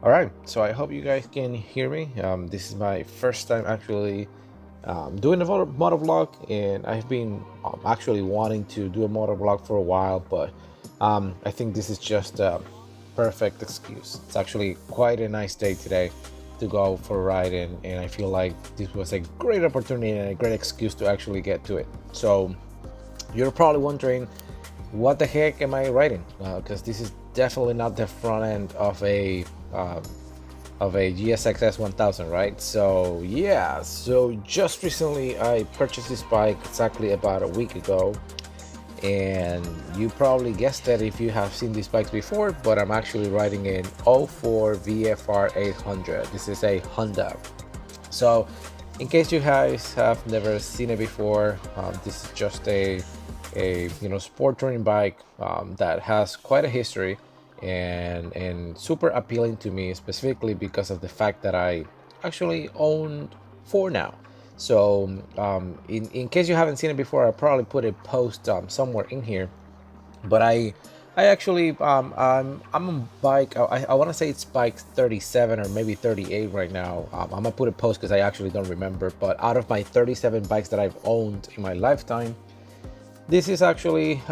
All right, so I hope you guys can hear me. This is my first time actually doing a motor vlog, and I've been actually wanting to do a motor vlog for a while, but I think this is just a perfect excuse. It's actually quite a nice day today to go for a ride, and I feel like this was a great opportunity and a great excuse to actually get to it. So you're probably wondering, what the heck am I riding? Because this is definitely not the front end um, of a GSX 1000, right? So yeah, so just recently I purchased this bike exactly about a week ago, and you probably guessed that if you have seen these bikes before, but I'm actually riding an #04 VFR 800. This is a Honda. So in case you guys have never seen it before, this is just a sport touring bike that has quite a history and super appealing to me, specifically because of the fact that I actually own four now. So in case you haven't seen it before, I probably put a post somewhere in here, but I actually I'm on bike. I want to say it's bike 37 or maybe 38 right now. I'm gonna put a post because I actually don't remember, but out of my 37 bikes that I've owned in my lifetime, this is actually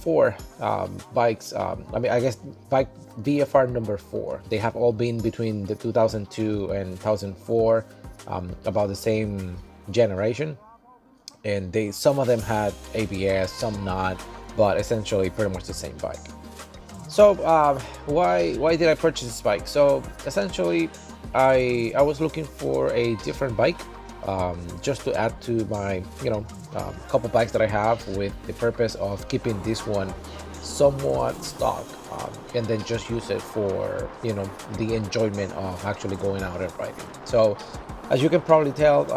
four bikes. I mean, I guess bike VFR number four. They have all been between the 2002 and 2004, about the same generation, and some of them had ABS, some not, but essentially pretty much the same bike. So why did I purchase this bike? So essentially, I was looking for a different bike, just to add to my couple bikes that I have, with the purpose of keeping this one somewhat stock, and then just use it for the enjoyment of actually going out and riding. So as you can probably tell,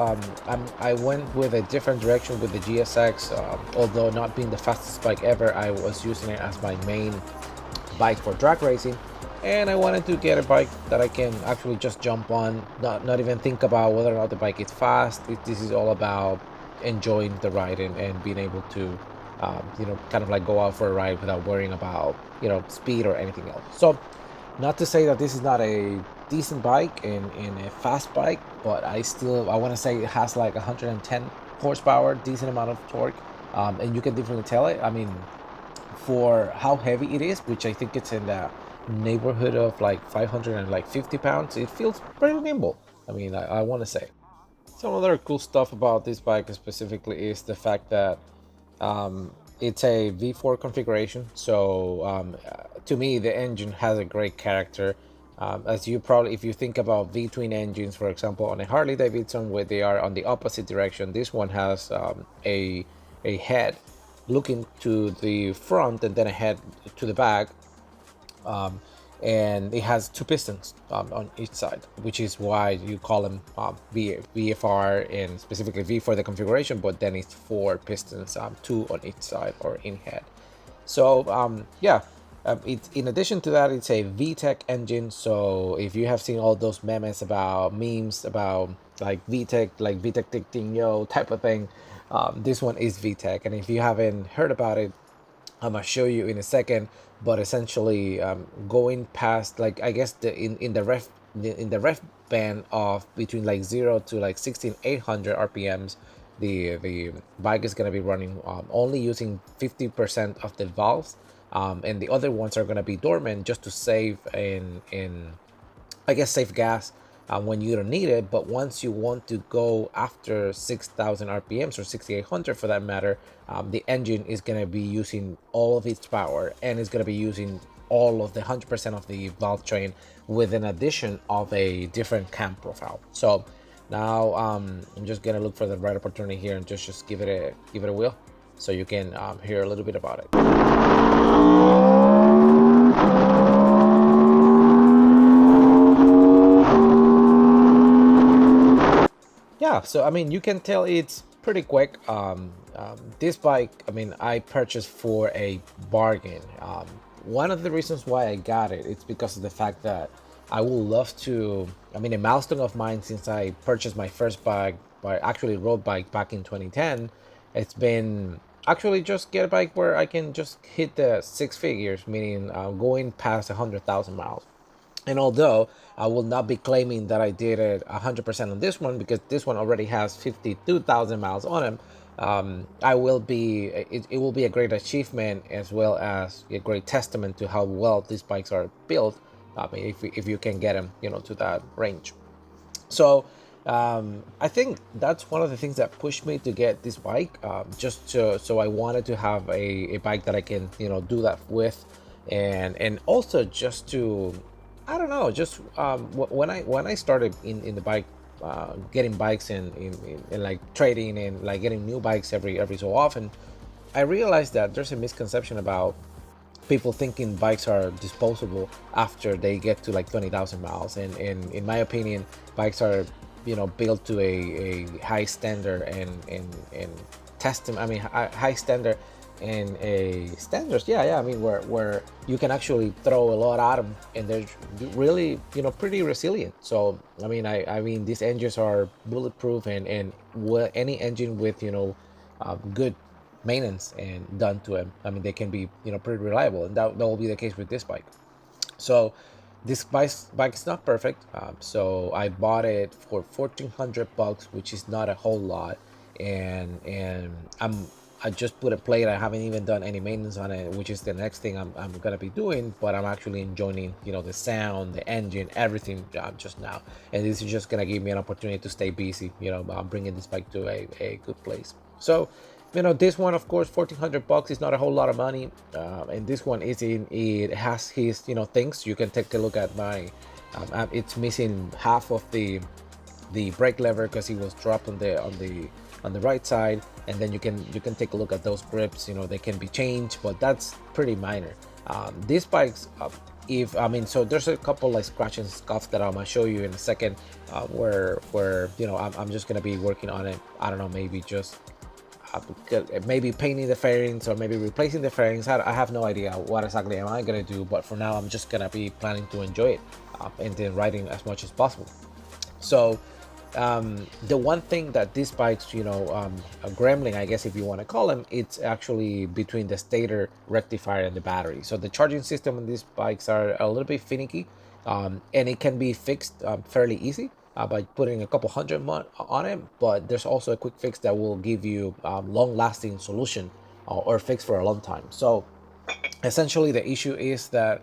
I went with a different direction with the GSX. Although not being the fastest bike ever, I was using it as my main bike for drag racing, and I wanted to get a bike that I can actually just jump on, not even think about whether or not the bike is fast. This is all about enjoying the ride and being able to kind of like go out for a ride without worrying about speed or anything else. So not to say that this is not a decent bike and a fast bike, but I want to say it has like 110 horsepower, decent amount of torque, and you can definitely tell it. I mean, for how heavy it is, which I think it's in the neighborhood of like 550 pounds, it feels pretty nimble. I mean, I want to say. Some other cool stuff about this bike specifically is the fact that it's a V4 configuration. So to me, the engine has a great character. As you probably, if you think about V-twin engines, for example, on a Harley Davidson, where they are on the opposite direction, this one has a head looking to the front and then a head to the back, um, and it has two pistons on each side, which is why you call them VFR, and specifically V for the configuration, but then it's four pistons, two on each side or in head. So yeah, it's, in addition to that, it's a VTEC engine. So if you have seen all those memes about like VTEC, like VTEC Tictinho type of thing, this one is VTEC. And if you haven't heard about it, I'm gonna show you in a second. But essentially, going past, like, I guess in the ref band of between like 0 to like 16,800 RPMs, the bike is gonna be running only using 50% of the valves, and the other ones are gonna be dormant, just to save in I guess save gas when you don't need it. But once you want to go after 6,000 RPMs or 6,800 for that matter, the engine is going to be using all of its power, and it's going to be using all of the 100% of the valve train, with an addition of a different cam profile. So now I'm just going to look for the right opportunity here and just give it a wheel, so you can hear a little bit about it. Yeah, so I mean, you can tell it's pretty quick. This bike, I mean, I purchased for a bargain. One of the reasons why I got it, it's because of the fact that I would love to, I mean, a milestone of mine since I purchased my first bike, by actually road bike back in 2010, it's been actually just get a bike where I can just hit the six figures, meaning going past 100,000 miles. And although I will not be claiming that I did it 100% on this one, because this one already has 52,000 miles on it, it will be a great achievement, as well as a great testament to how well these bikes are built. I mean, if you can get them, to that range. So I think that's one of the things that pushed me to get this bike. So I wanted to have a bike that I can do that with, and also just to, I don't know, just when I started in the bike, getting bikes and like trading and like getting new bikes every so often, I realized that there's a misconception about people thinking bikes are disposable after they get to like 20,000 miles. And in my opinion, bikes are built to a high standard and testing, I mean, high standard and a standards, yeah, I mean, where you can actually throw a lot at them, and they're really pretty resilient. So I mean these engines are bulletproof, and any engine with good maintenance and done to them, I mean, they can be pretty reliable, and that will be the case with this bike. So this bike is not perfect. So I bought it for 1,400 bucks, which is not a whole lot, and I just put a plate. I haven't even done any maintenance on it, which is the next thing I'm gonna be doing. But I'm actually enjoying the sound, the engine, everything just now, and this is just gonna give me an opportunity to stay busy. I'm bringing this bike to a good place. So this one, of course, 1,400 bucks is not a whole lot of money, and this one it has his things. You can take a look at my it's missing half of the brake lever because it was dropped on the right side, and then you can take a look at those grips. They can be changed, but that's pretty minor. These bikes, if I mean, so there's a couple like scratch and scuffs that I'm gonna show you in a second, where I'm just gonna be working on it. I don't know, maybe just maybe painting the fairings, or maybe replacing the fairings. I have no idea what exactly am I gonna do, but for now I'm just gonna be planning to enjoy it, and then riding as much as possible. So the one thing that these bikes, a gremlin, I guess, if you want to call them, it's actually between the stator, rectifier, and the battery. So the charging system on these bikes are a little bit finicky, and it can be fixed fairly easy by putting a couple hundred on it. But there's also a quick fix that will give you long-lasting solution, or fix for a long time. So essentially, the issue is that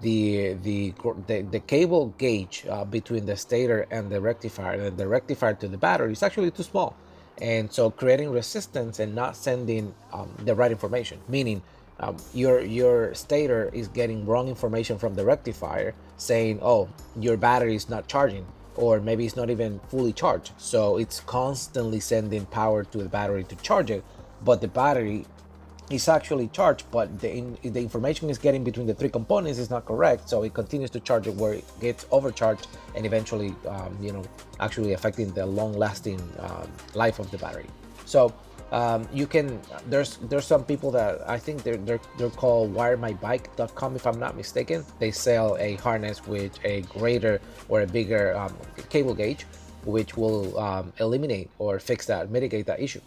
the cable gauge between the stator and the rectifier, and the rectifier to the battery, is actually too small, and so creating resistance and not sending the right information. Meaning, your stator is getting wrong information from the rectifier, saying, "Oh, your battery is not charging," or maybe it's not even fully charged. So it's constantly sending power to the battery to charge it, but the battery is actually charged, but the information is getting between the three components is not correct. So it continues to charge it where it gets overcharged, and eventually actually affecting the long-lasting life of the battery. So you can there's some people that I think they're called wiremybike.com, if I'm not mistaken. They sell a harness with a greater or a bigger cable gauge, which will eliminate or mitigate that issue.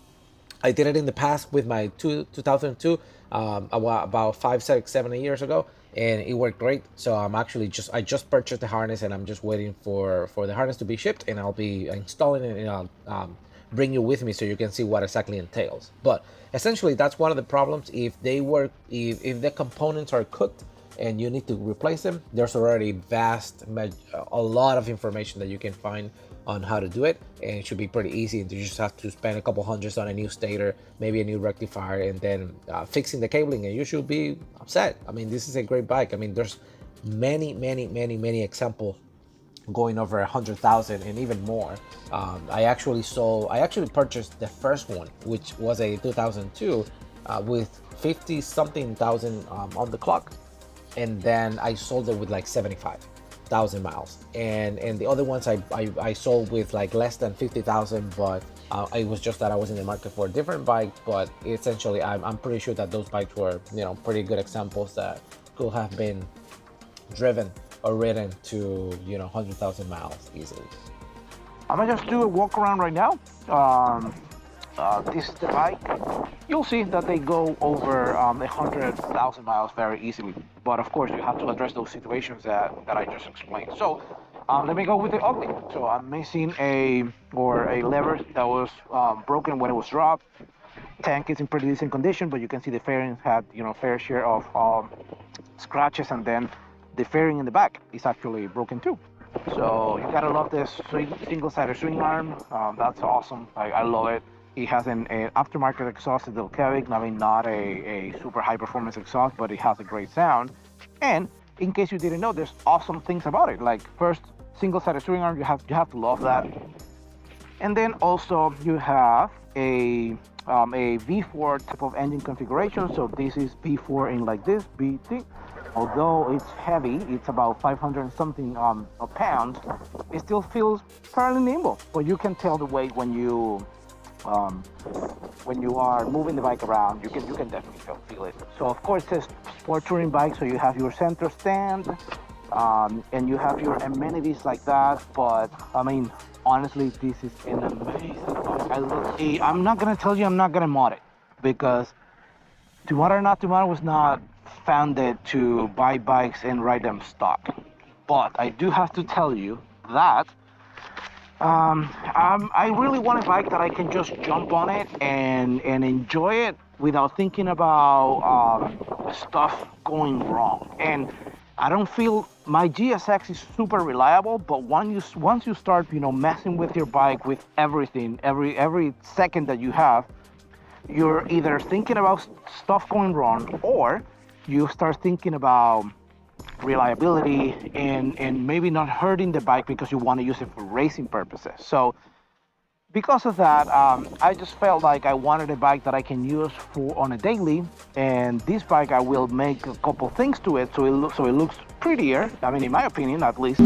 I did it in the past with my 2002, about 5, 6, 7 years ago, and it worked great. So I just purchased the harness, and I'm just waiting for the harness to be shipped, and I'll be installing it, and I'll bring you with me so you can see what exactly entails. But essentially, that's one of the problems. If the components are cooked and you need to replace them, there's already a lot of information that you can find on how to do it, and it should be pretty easy. You just have to spend a couple hundreds on a new stator, maybe a new rectifier, and then fixing the cabling, and you should be set. I mean, this is a great bike. I mean, there's many examples going over 100,000 and even more. I actually purchased the first one, which was a 2002 with 50 something thousand on the clock, and then I sold it with like 75,000 miles, and the other ones I sold with like less than 50,000, but it was just that I was in the market for a different bike. But essentially, I'm pretty sure that those bikes were pretty good examples that could have been driven or ridden to 100,000 miles easily. I'm gonna just do a walk around right now. this is the bike, you'll see that they go over 100,000 miles very easily. But of course, you have to address those situations that I just explained. So let me go with the ugly. So I'm missing a lever that was broken when it was dropped. Tank is in pretty decent condition, but you can see the fairing had fair share of scratches, and then the fairing in the back is actually broken too. So you gotta love this single-sided swing arm. That's awesome. I love it. It has an aftermarket exhaust, a Delcavic. I mean, not a super high performance exhaust, but it has a great sound. And in case you didn't know, there's awesome things about it. Like, first, single-sided swing arm, you have to love that. And then also you have a V4 type of engine configuration. So this is V4 in like this BT. Although it's heavy, it's about 500 and something pounds, it still feels fairly nimble. But you can tell the weight when you are moving the bike around. You can definitely feel it. So of course it's a sport touring bike, so you have your center stand, and you have your amenities like that. But I mean, honestly, this is an amazing bike. I'm not gonna tell you I'm not gonna mod it, because Tomorrow was not founded to buy bikes and ride them stock. But I do have to tell you that I really want a bike that I can just jump on it and enjoy it without thinking about stuff going wrong. And I don't feel my GSX is super reliable, but once you start messing with your bike with everything, every second that you have, you're either thinking about stuff going wrong, or you start thinking about reliability and maybe not hurting the bike because you want to use it for racing purposes. So because of that, I just felt like I wanted a bike that I can use on a daily, and this bike I will make a couple things to it so it looks prettier. I mean, in my opinion, at least.